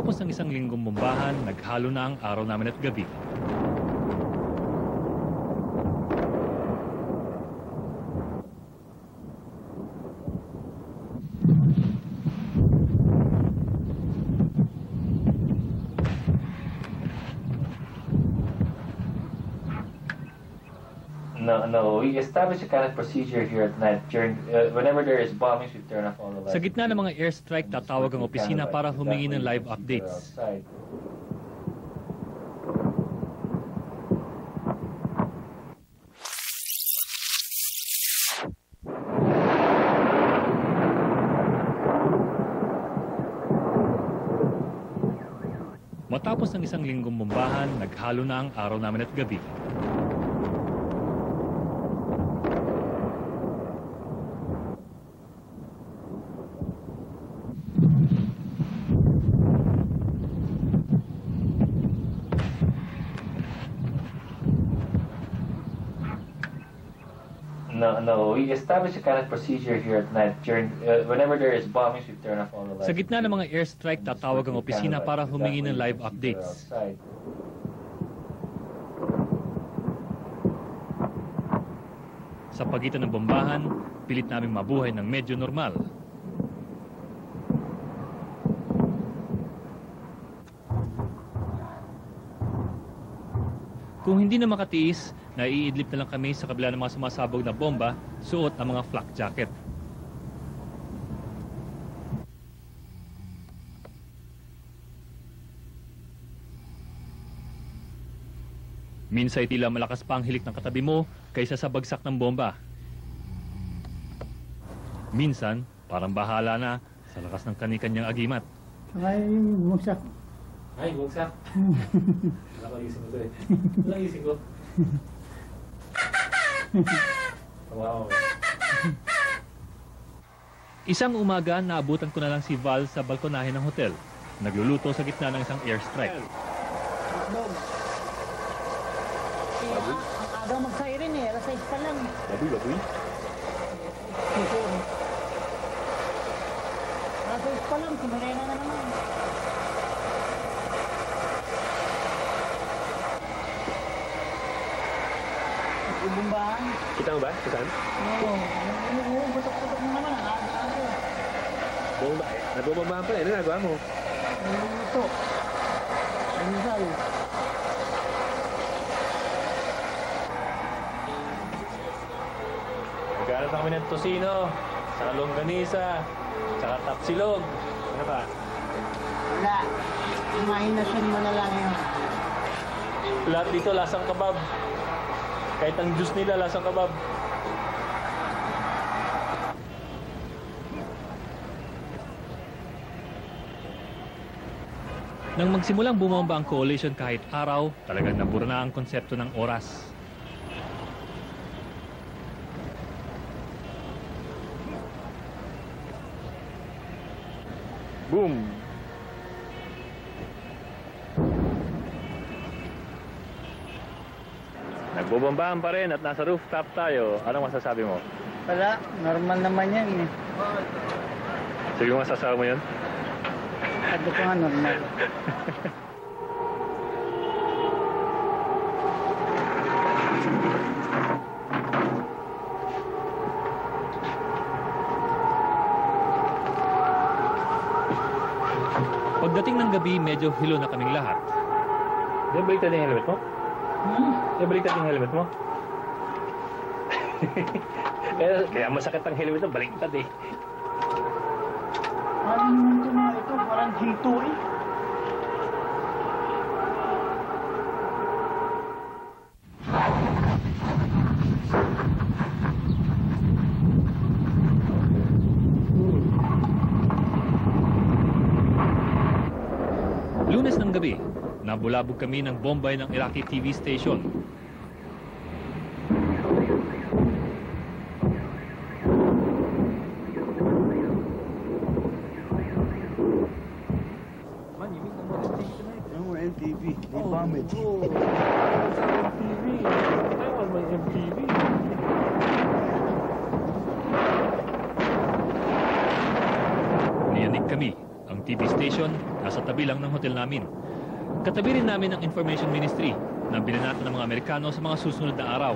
Matapos ng isang linggong bombahan, naghalo na ang araw namin at gabi. No. We establish a kind of procedure here at night. During whenever there is bombings, we turn off all the lights. Sa gitna ng mga airstrike, tatawag ang opisina para humingi ng live updates. Matapos ng isang linggong bombahan, naghalo na ang araw namin at gabi. No. We establish a kind of procedure here at night. During whenever there is bombings, we turn off all the lights. Sa gitna ng mga airstrike, tatawag ang opisina para humingi ng live updates. Sa pagitan ng bombahan, pilit naming mabuhay ng medyo normal. Kung hindi na makatiis, naiidlip na lang kami sa kabila ng mga sumasabog na bomba, suot ang mga flak jacket. Minsan tila malakas pa ang hilik ng katabi mo kaysa sa bagsak ng bomba. Minsan, parang bahala na sa lakas ng kani-kanyang agimat. Ay, bumagsak. Ay, bumagsak. Nakagising ko ito eh. Nakagising ko. Wow. Isang umaga, naabutan ko na lang si Val sa balkonahe ng hotel. Nagluluto sa gitna ng isang airstrike. Ang aga mag-siren eh, alas 6 pa lang. Baboy? Alas 6 pa lang, sumirena na naman. Bumbahan. Kita mo ba? Saan? Oo. Butok-butok mo naman. Bomba eh. Nagbobombahan pala eh. Ano nagawa mo? Ito. Rizal. Nagkaroon kami ng tosino, saka longganisa, saka tapsilog. Ano pa? Wala. Imahinasyon mo na lang yun. Lahat dito lasang kebab. Kahit ang juice nila lasang kebab. Nang magsimulang bumomba ang coalition kahit araw, talagang nabura na ang konsepto ng oras. Boom! Nagbobombahan pa rin at nasa rooftop tayo. Anong masasabi mo? Wala. Normal naman yan eh. Sige, masasabi mo yun? Sabi ko nga normal. Pagdating ng gabi, medyo hilo na kaming lahat. Diyan baliktad yung helmet mo? Diyan baliktad yung helmet mo? Kaya masakit ang helmet mo, baliktad eh. Ano ito mga ito? Parang G2 eh. Lunes ng gabi, nabulabog kami ng bombay ng Iraqi TV station. Man, you mean the modern TV tonight? No, MTV. They bomb it. Oh, MTV. I want my MTV. Niyanig kami Ang TV station nasa tabi lang ng hotel namin. Katabi rin namin ang Information Ministry na binanatan ng mga Amerikano sa mga susunod na araw.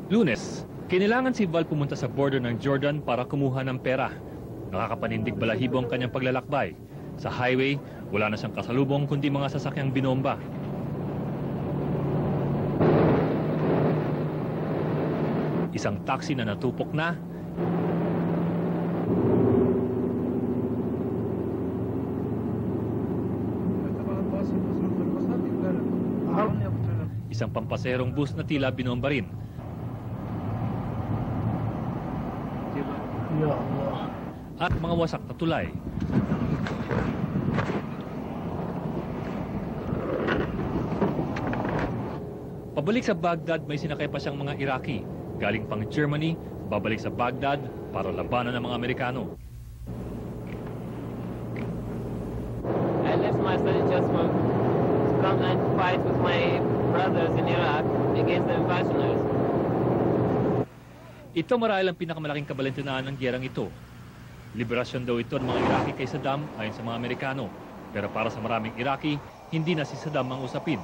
Lunes, kailangan si Val pumunta sa border ng Jordan para kumuha ng pera. Nakakapanindig balahibo ang kanyang paglalakbay. Sa highway, wala na siyang kasalubong kundi mga sasakyang binomba. Isang taxi na natupok na. Isang pampaserong bus na tila binomba rin. Ya Allah. At mga wasak na tulay. Pabalik sa Baghdad, may sinakay pa siyang mga Iraqi. Galing pang Germany, babalik sa Baghdad para labanan ng mga Amerikano. I left my study just to come and fight with my brothers in Iraq against the invaders. Ito marahil ang pinakamalaking kabalintunaan ng gyerang ito. Liberasyon daw ito ng mga Iraqi kay Saddam ayon sa mga Amerikano. Pero para sa maraming Iraqi, hindi na si Saddam ang usapin.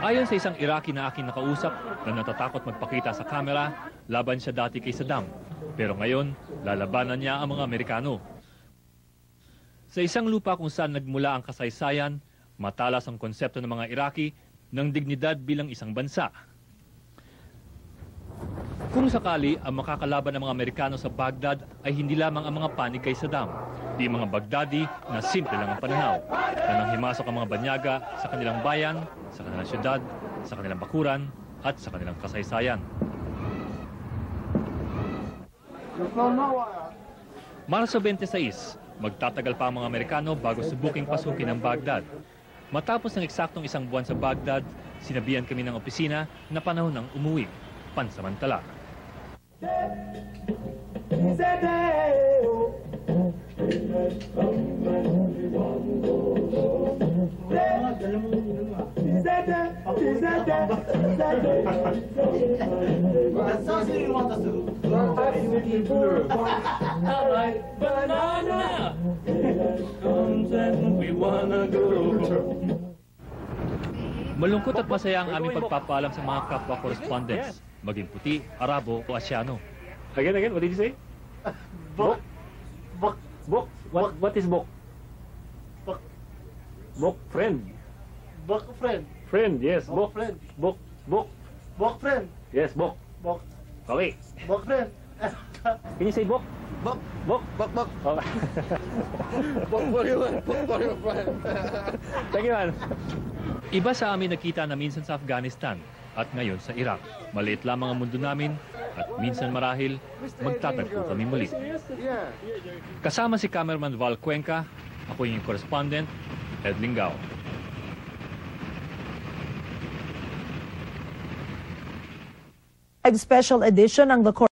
Ayon sa isang Iraqi na aking nakausap na natatakot magpakita sa kamera, laban siya dati kay Saddam. Pero ngayon, lalabanan niya ang mga Amerikano. Sa isang lupa kung saan nagmula ang kasaysayan, matalas ang konsepto ng mga Iraqi ng dignidad bilang isang bansa. Kung sakali ang makakalaban ng mga Amerikano sa Baghdad ay hindi lamang ang mga panig kay Saddam, di mga Baghdadi na simple lang ang pananaw, na nang himasok ang mga banyaga sa kanilang bayan, sa kanilang syudad, sa kanilang bakuran, at sa kanilang kasaysayan. Marso 26, magtatagal pa ang mga Amerikano bago subuking pasukin ang Baghdad. Matapos ng eksaktong isang buwan sa Baghdad, sinabihan kami ng opisina na panahon ng umuwi, pansamantala. Malungkot at masaya ang aming pagpapaalam sa mga kapwa correspondents, maging puti, Arabo o Asyano. Again, what did you say? Bok. Bok. Bok. What is bok? Bok. Bok, friend. Bok friend. Friend, yes. Bok Bok. friend. Bok. Bok. Bok friend. Yes, bok. Bok. Okay. Bok friend. Can you say bok? Bok. Bok. Bok. Bok. Okay. Bok for you. Bok for your friend. Thank you, man. Iba sa amin nakita na minsan sa Afghanistan at ngayon sa Iraq. Maliit lamang ang mundo namin at minsan marahil magtatagpo kami muli. Kasama si cameraman Val Cuenca, ako yung correspondent, Ed Lingao. Special edition ng The Court